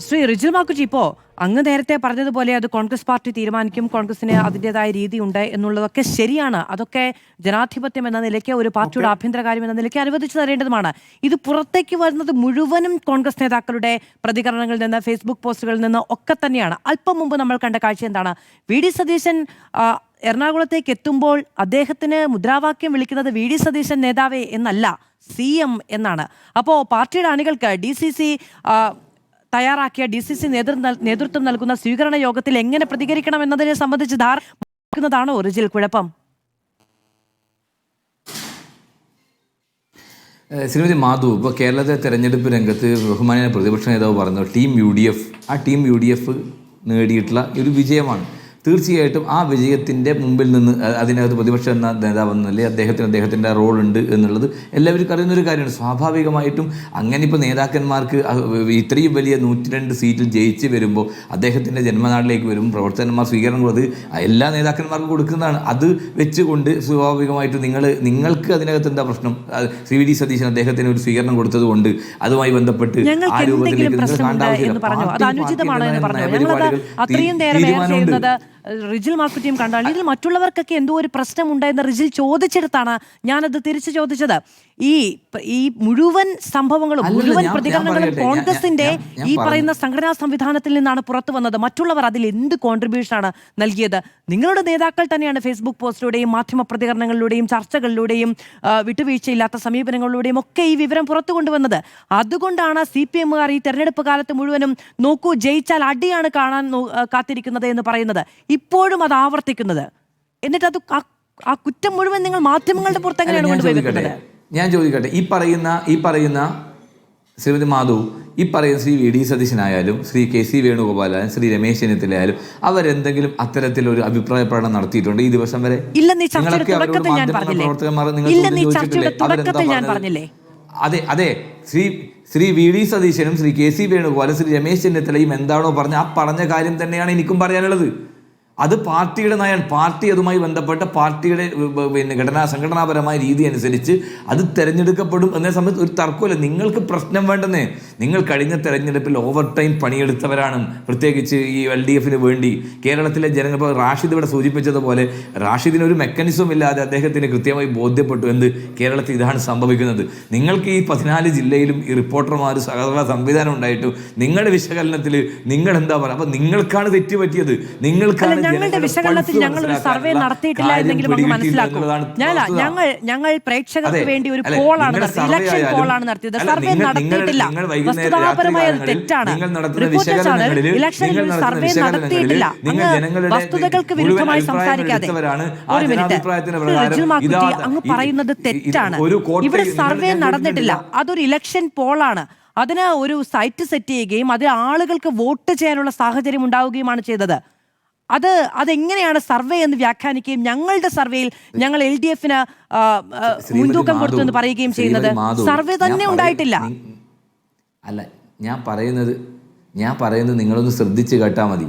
ശ്രീ റിജിൽ മാക്കുജി, ഇപ്പോൾ അങ്ങ് നേരത്തെ പറഞ്ഞതുപോലെ അത് കോൺഗ്രസ് പാർട്ടി തീരുമാനിക്കും, കോൺഗ്രസിന് അതിൻ്റെതായ രീതിയുണ്ട് എന്നുള്ളതൊക്കെ ശരിയാണ്. അതൊക്കെ ജനാധിപത്യം എന്ന നിലയ്ക്ക്, ഒരു പാർട്ടിയുടെ ആഭ്യന്തരകാര്യം എന്ന നിലയ്ക്ക് അനുവദിച്ചു തരേണ്ടതുമാണ്. ഇത് പുറത്തേക്ക് വരുന്നത് മുഴുവനും കോൺഗ്രസ് നേതാക്കളുടെ പ്രതികരണങ്ങളിൽ നിന്ന്, ഫേസ്ബുക്ക് പോസ്റ്റുകളിൽ നിന്ന് ഒക്കെ തന്നെയാണ്. അല്പം മുമ്പ് നമ്മൾ കണ്ട കാഴ്ച എന്താണ്? വി.ഡി. സതീശൻ എറണാകുളത്തേക്ക് എത്തുമ്പോൾ അദ്ദേഹത്തിന് മുദ്രാവാക്യം വിളിക്കുന്നത് വി.ഡി. സതീശൻ നേതാവേ എന്നല്ല, CM എന്നാണ്. അപ്പോൾ പാർട്ടിയുടെ അണികൾക്ക് DCC തയ്യാറാക്കിയ DCC നേതൃത്വം നൽകുന്ന സ്വീകരണ യോഗത്തിൽ എങ്ങനെ പ്രതികരിക്കണം എന്നതിനെ സംബന്ധിച്ച് ധാരണ റിജിൽ കുഴപ്പം? ശ്രീമതി മാധു, ഇപ്പോൾ കേരളത്തിലെ തെരഞ്ഞെടുപ്പ് രംഗത്ത് ബഹുമാനിയായ പ്രതിപക്ഷ നേതാവ് പറഞ്ഞു ടീം UDF, ആ ടീം UDF നേടിയിട്ടുള്ള ഒരു വിജയമാണ്. തീർച്ചയായിട്ടും ആ വിജയത്തിൻ്റെ മുമ്പിൽ നിന്ന് അതിനകത്ത് പ്രതിപക്ഷ നേതാവെന്നല്ലേ അദ്ദേഹത്തിൻ്റെ റോളുണ്ട് എന്നുള്ളത് എല്ലാവർക്കും അറിയുന്നൊരു കാര്യമാണ്. സ്വാഭാവികമായിട്ടും അങ്ങനെ ഇപ്പോൾ നേതാക്കന്മാർക്ക് ഇത്രയും വലിയ 102 സീറ്റിൽ ജയിച്ച് വരുമ്പോൾ അദ്ദേഹത്തിൻ്റെ ജന്മനാട്ടിലേക്ക് വരും പ്രവർത്തകന്മാർ സ്വീകരണം കൊടുത്ത് എല്ലാ നേതാക്കന്മാർക്കും കൊടുക്കുന്നതാണ്. അത് വെച്ചുകൊണ്ട് സ്വാഭാവികമായിട്ടും നിങ്ങൾക്ക് അതിനകത്ത് എന്താ പ്രശ്നം? വി.ഡി. സതീശൻ അദ്ദേഹത്തിന് ഒരു സ്വീകരണം കൊടുത്തത് കൊണ്ട് അതുമായി ബന്ധപ്പെട്ട് ആ രൂപത്തിലേക്ക് തീരുമാനമുണ്ട്. റിജിൽ മാക്കുറ്റിയും കണ്ടാണ് ഇതിൽ മറ്റുള്ളവർക്കൊക്കെ എന്തോ ഒരു പ്രശ്നമുണ്ടെന്ന് റിജിൽ ചോദിച്ചെടുത്താണ് ഞാനത് തിരിച്ചു ചോദിച്ചത്. ഈ മുഴുവൻ സംഭവങ്ങളും, മുഴുവൻ പ്രതികരണങ്ങളും കോൺഗ്രസിന്റെ ഈ പറയുന്ന സംഘടനാ സംവിധാനത്തിൽ നിന്നാണ് പുറത്തു വന്നത്. മറ്റുള്ളവർ അതിൽ എന്ത് കോൺട്രിബ്യൂഷനാണ് നൽകിയത്? നിങ്ങളുടെ നേതാക്കൾ തന്നെയാണ് ഫേസ്ബുക്ക് പോസ്റ്റിലൂടെയും മാധ്യമ പ്രതികരണങ്ങളിലൂടെയും ചർച്ചകളിലൂടെയും വിട്ടുവീഴ്ചയില്ലാത്ത സമീപനങ്ങളിലൂടെയും ഒക്കെ ഈ വിവരം പുറത്തു കൊണ്ടുവന്നത്. അതുകൊണ്ടാണ് CPM-കാർ ഈ തെരഞ്ഞെടുപ്പ് കാലത്ത് മുഴുവനും നോക്കൂ ജയിച്ചാൽ അടിയാണ് കാണാൻ കാത്തിരിക്കുന്നത് എന്ന് പറയുന്നത്, ഇപ്പോഴും അത് ആവർത്തിക്കുന്നത്. എന്നിട്ട് അത് ആ കുറ്റം മുഴുവൻ നിങ്ങൾ മാധ്യമങ്ങളുടെ പുറത്തെങ്ങനെയാണ് കൊണ്ടുപോയി? ഞാൻ ചോദിക്കട്ടെ, ഈ പറയുന്ന ശ്രീമതി മാധു, ഈ പറയുന്ന ശ്രീ വി.ഡി. സതീശനായാലും ശ്രീ KC വേണുഗോപാലായാലും ശ്രീ രമേശ് ചെന്നിത്തലയായാലും അവരെന്തെങ്കിലും അത്തരത്തിലൊരു അഭിപ്രായ പ്രകടനം നടത്തിയിട്ടുണ്ട് ഈ ദിവസം വരെ? അതെ, ശ്രീ വി.ഡി. സതീശനും ശ്രീ KC വേണുഗോപാലും ശ്രീ രമേശ് ചെന്നിത്തലയും എന്താണോ പറഞ്ഞ ആ പറഞ്ഞ കാര്യം തന്നെയാണ് എനിക്കും പറയാനുള്ളത്. അത് പാർട്ടിയുടെ നയം, പാർട്ടി അതുമായി ബന്ധപ്പെട്ട പാർട്ടിയുടെ സംഘടനാപരമായ രീതി അനുസരിച്ച് അത് തിരഞ്ഞെടുക്കപ്പെടും എന്നതിനെ സംബന്ധിച്ച് ഒരു തർക്കമില്ല. നിങ്ങൾക്ക് പ്രശ്നം വേണ്ടെന്നേ. നിങ്ങൾ കഴിഞ്ഞ തെരഞ്ഞെടുപ്പിൽ ഓവർ ടൈം പണിയെടുത്തവരാണ്, പ്രത്യേകിച്ച് ഈ LDF-ന് വേണ്ടി കേരളത്തിലെ ജനങ്ങൾ. ഇപ്പോൾ റാഷിദ് ഇവിടെ സൂചിപ്പിച്ചതുപോലെ റാഷിദിന് ഒരു മെക്കാനിസം ഇല്ലാതെ അദ്ദേഹത്തിന് കൃത്യമായി ബോധ്യപ്പെട്ടു എന്ത് കേരളത്തിൽ ഇതാണ് സംഭവിക്കുന്നത്. നിങ്ങൾക്ക് ഈ 14 ജില്ലയിലും ഈ റിപ്പോർട്ടർമാർ സഹകരണ സംവിധാനം ഉണ്ടായിട്ടും നിങ്ങളുടെ വിശകലനത്തിൽ നിങ്ങൾ എന്താ പറയുക? അപ്പോൾ നിങ്ങൾക്കാണ് തെറ്റുപറ്റിയത്. നിങ്ങൾക്കാണ് ഞങ്ങളുടെ വിശകലനത്തിൽ ഞങ്ങൾ ഒരു സർവേ നടത്തിയിട്ടില്ല എന്നെങ്കിലും നമുക്ക് മനസ്സിലാക്കും. ഞങ്ങൾ പ്രേക്ഷകർക്ക് വേണ്ടി ഒരു പോളാണ് നടത്തിയത്, ഇലക്ഷൻ പോളാണ് നടത്തിയത്, സർവേ നടത്തിയിട്ടില്ല. വസ്തുതാപരമായ തെറ്റാണ്. ഇലക്ഷനിൽ സർവേ നടത്തിയിട്ടില്ല. അങ്ങ് വസ്തുതകൾക്ക് വിരുദ്ധമായി സംസാരിക്കാതെ. ഒരു മിനിറ്റ്, അങ്ങ് പറയുന്നത് തെറ്റാണ്. ഇവിടെ സർവേ നടന്നിട്ടില്ല, അതൊരു ഇലക്ഷൻ പോളാണ്. അതിന് ഒരു സൈറ്റ് സെറ്റ് ചെയ്യുകയും അതിൽ ആളുകൾക്ക് വോട്ട് ചെയ്യാനുള്ള സാഹചര്യം ഉണ്ടാവുകയുമാണ് ചെയ്തത്. അതെങ്ങനെയാണ് സർവേ എന്ന് വ്യാഖ്യാനിക്കുകയും ഞങ്ങളുടെ സർവേയിൽ ഞങ്ങൾ LDF-ന് മുൻതൂക്കം കൊടുത്തു എന്ന് പറയുകയും ചെയ്യുന്നത്? സർവേ തന്നെ ഉണ്ടായിട്ടില്ല. അല്ല, ഞാൻ പറയുന്നത് നിങ്ങളൊന്ന് ശ്രദ്ധിച്ച് കേട്ടാൽ മതി.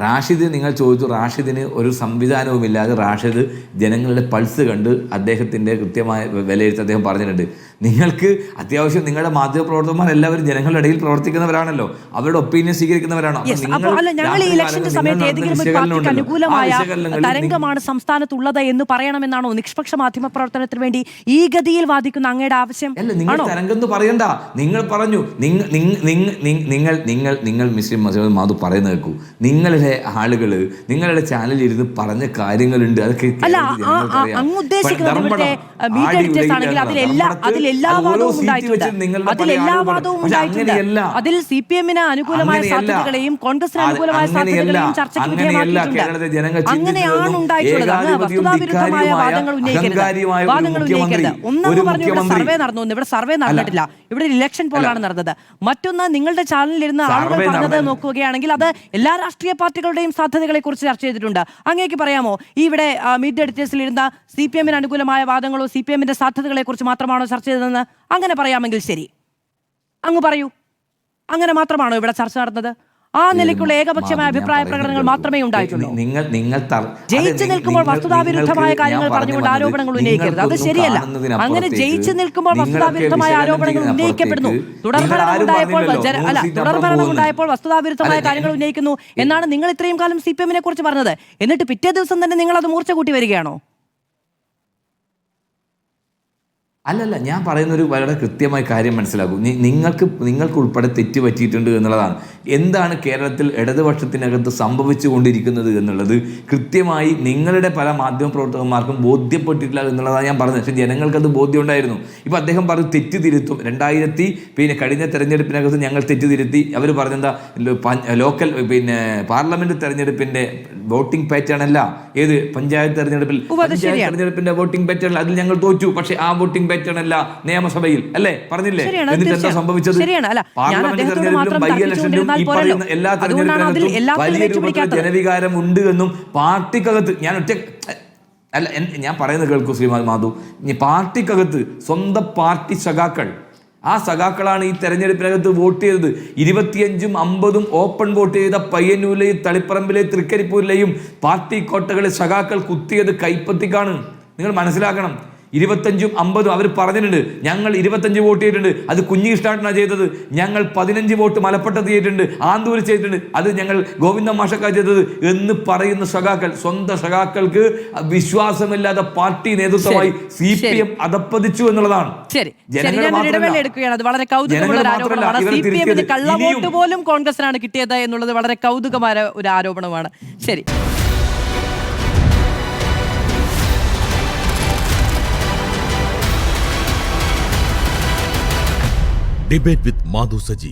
റാഷിദ്, നിങ്ങൾ ചോദിച്ചു, റാഷിദിന് ഒരു സംവിധാനവുമില്ലാതെ റാഷിദ് ജനങ്ങളുടെ പൾസ് കണ്ട് അദ്ദേഹത്തിൻ്റെ കൃത്യമായ വിലയിരുത്തി അദ്ദേഹം പറഞ്ഞിട്ടുണ്ട്. നിങ്ങൾക്ക് അത്യാവശ്യം നിങ്ങളുടെ മാധ്യമപ്രവർത്തകന്മാർ എല്ലാവരും ജനങ്ങളുടെ ഇടയിൽ പ്രവർത്തിക്കുന്നവരാണല്ലോ, അവരുടെ ഒപ്പീനിയൻ സ്വീകരിക്കുന്നവരാണോ? തരംഗമാണ് സംസ്ഥാനത്തുള്ളത് എന്ന് പറയണമെന്നാണോ നിഷ്പക്ഷ മാധ്യമ പ്രവർത്തനത്തിന് വേണ്ടി ഈ ഗതിയിൽ വാദിക്കുന്ന അങ്ങയുടെ ആവശ്യം? അല്ല, നിങ്ങൾ തരംഗം എന്ന് പറയണ്ട. നിങ്ങൾ പറഞ്ഞു, നിങ്ങൾ മിസ്റ്റർ മാധു പറയുന്നത് കേൾക്കൂ. നിങ്ങളുടെ ആളുകൾ നിങ്ങളുടെ ചാനലിൽ ഇരുന്ന് പറഞ്ഞ കാര്യങ്ങളുണ്ട്. അതൊക്കെ അതിൽ CPM-ന് അനുകൂലമായ സാധ്യതകളെയും കോൺഗ്രസിന് അനുകൂലമായ സാധ്യതകളെയും ചർച്ചയ്ക്ക് വിധേയമാക്കിയിട്ടുണ്ട്. അങ്ങനെയാണ് ഉണ്ടായിട്ടുള്ളത്. വസ്തുതാവിരുദ്ധമായ വാദങ്ങൾ ഉന്നയിക്കരുത്. ഒന്നെന്ന് പറഞ്ഞു ഇവിടെ സർവേ നടന്നു, ഇവിടെ സർവേ നടന്നിട്ടില്ല, ഇവിടെ ഇലക്ഷൻ പോലാണ് നടന്നത്. മറ്റൊന്ന്, നിങ്ങളുടെ ചാനലിലിരുന്ന് ആളുകൾ പറഞ്ഞത് നോക്കുകയാണെങ്കിൽ അത് എല്ലാ രാഷ്ട്രീയ പാർട്ടികളുടെയും സാധ്യതകളെ കുറിച്ച് ചർച്ച ചെയ്തിട്ടുണ്ട്. അങ്ങേക്ക് പറയാമോ, ഇവിടെ മീറ്റ് ദ എഡിറ്റേഴ്സിൽ ഇരുന്ന CPM-ന് അനുകൂലമായ വാദങ്ങളോ CPM-ന്റെ സാധ്യതകളെ കുറിച്ച് മാത്രമാണോ ചർച്ച ചെയ്തതെന്ന്? അങ്ങനെ പറയാമെങ്കിൽ ശരി, അങ്ങ് പറയൂ. അങ്ങനെ മാത്രമാണോ ഇവിടെ ചർച്ച നടന്നത്? ആ നിലയ്ക്കുള്ള ഏകപക്ഷമായ അഭിപ്രായ പ്രകടനങ്ങൾ മാത്രമേ ഉണ്ടായിട്ടുള്ളൂ. ജയിച്ചു നിൽക്കുമ്പോൾ വസ്തുതാവിരുദ്ധമായ കാര്യങ്ങൾ പറഞ്ഞുകൊണ്ട് ആരോപണങ്ങൾ ഉന്നയിക്കരുത്. അത് ശരിയല്ല. അങ്ങനെ ജയിച്ചു നിൽക്കുമ്പോൾ വസ്തുതാവിരുദ്ധമായ ആരോപണങ്ങൾ ഉന്നയിക്കപ്പെടുന്നു. തുടർഭരണം ഉണ്ടായപ്പോൾ വസ്തുതാവിരുദ്ധമായ കാര്യങ്ങൾ ഉന്നയിക്കുന്നു എന്നാണ് നിങ്ങൾ ഇത്രയും കാലം CPM കുറിച്ച് പറഞ്ഞത്. എന്നിട്ട് പിറ്റേ ദിവസം തന്നെ നിങ്ങൾ അത് മൂർച്ച കൂട്ടി വരികയാണോ? അല്ലല്ല, ഞാൻ പറയുന്നൊരു വളരെ കൃത്യമായ കാര്യം മനസ്സിലാക്കൂ. നിങ്ങൾക്ക് ഉൾപ്പെടെ തെറ്റ് പറ്റിയിട്ടുണ്ട് എന്നുള്ളതാണ്. എന്താണ് കേരളത്തിൽ ഇടതുപക്ഷത്തിനകത്ത് സംഭവിച്ചു കൊണ്ടിരിക്കുന്നത് എന്നുള്ളത് കൃത്യമായി നിങ്ങളുടെ പല മാധ്യമപ്രവർത്തകന്മാർക്കും ബോധ്യപ്പെട്ടിട്ടില്ല എന്നുള്ളതാണ് ഞാൻ പറഞ്ഞത്. പക്ഷേ ജനങ്ങൾക്കത് ബോധ്യം ഉണ്ടായിരുന്നു. ഇപ്പം അദ്ദേഹം പറഞ്ഞു തെറ്റ് തിരുത്തും. കഴിഞ്ഞ തെരഞ്ഞെടുപ്പിനകത്ത് ഞങ്ങൾ തെറ്റ് തിരുത്തി. അവർ പറഞ്ഞെന്താ, ലോക്കൽ പാർലമെന്റ് തെരഞ്ഞെടുപ്പിന്റെ വോട്ടിംഗ് പാറ്റേൺ അല്ല, ഏത് പഞ്ചായത്ത് തെരഞ്ഞെടുപ്പിന്റെ വോട്ടിംഗ് പാറ്റേൺ അതിൽ ഞങ്ങൾ തോറ്റു. പക്ഷേ ആ വോട്ടിംഗ് പാറ്റേൺ അല്ല നിയമസഭയിൽ, അല്ലേ? പറഞ്ഞില്ലേ? എന്നിട്ട് എന്താ സംഭവിച്ചത്? പാർലമെന്റ് തെരഞ്ഞെടുപ്പിലും ബൈ ഇലക്ഷനിലും ഈ പറയുന്ന എല്ലാ തെരഞ്ഞെടുപ്പിനകത്തും വലിയ രൂപത്തിൽ ജനവികാരം ഉണ്ട് എന്നും പാർട്ടിക്കകത്ത് ഞാൻ പറയുന്നത് കേൾക്കൂ ശ്രീമാൻ മാധു, പാർട്ടിക്കകത്ത് സ്വന്തം പാർട്ടി സഖാക്കൾ, ആ സഖാക്കളാണ് ഈ തെരഞ്ഞെടുപ്പിനകത്ത് വോട്ട് ചെയ്തത്. 25ഉം 50ഉം ഓപ്പൺ വോട്ട് ചെയ്ത പയ്യന്നൂരിലെയും തളിപ്പറമ്പിലെയും തൃക്കരിപ്പൂരിലെയും പാർട്ടി കോട്ടകളിൽ സഖാക്കൾ കുത്തിയത് കൈപ്പത്തിക്കാണ്. നിങ്ങൾ മനസ്സിലാക്കണം. 25ഉം 50ഉം അവർ പറഞ്ഞിട്ടുണ്ട്. ഞങ്ങൾ 25 വോട്ട് ചെയ്തിട്ടുണ്ട്, അത് കുഞ്ഞിഷ്ടാട്ടനാണ് ചെയ്തത്. ഞങ്ങൾ 15 വോട്ട് മലപ്പട്ടത്ത് ചെയ്തിട്ടുണ്ട്, ആന്തൂര് ചെയ്തിട്ടുണ്ട്, അത് ഞങ്ങൾ ഗോവിന്ദ മാഷക്ക ചെയ്തത് എന്ന് പറയുന്ന സഖാക്കൾ, സ്വന്തം സഖാക്കൾക്ക് വിശ്വാസമില്ലാതെ പാർട്ടി നേതൃത്വമായി CPM അധപ്പതിച്ചു എന്നുള്ളതാണ്. വളരെ കൗതുകമുള്ള കള്ളവോട്ട് പോലും കോൺഗ്രസിനാണ് കിട്ടിയത് എന്നുള്ളത് വളരെ കൗതുകമായ ഒരു ആരോപണമാണ്. ശരി. Debate with Madhu Saji.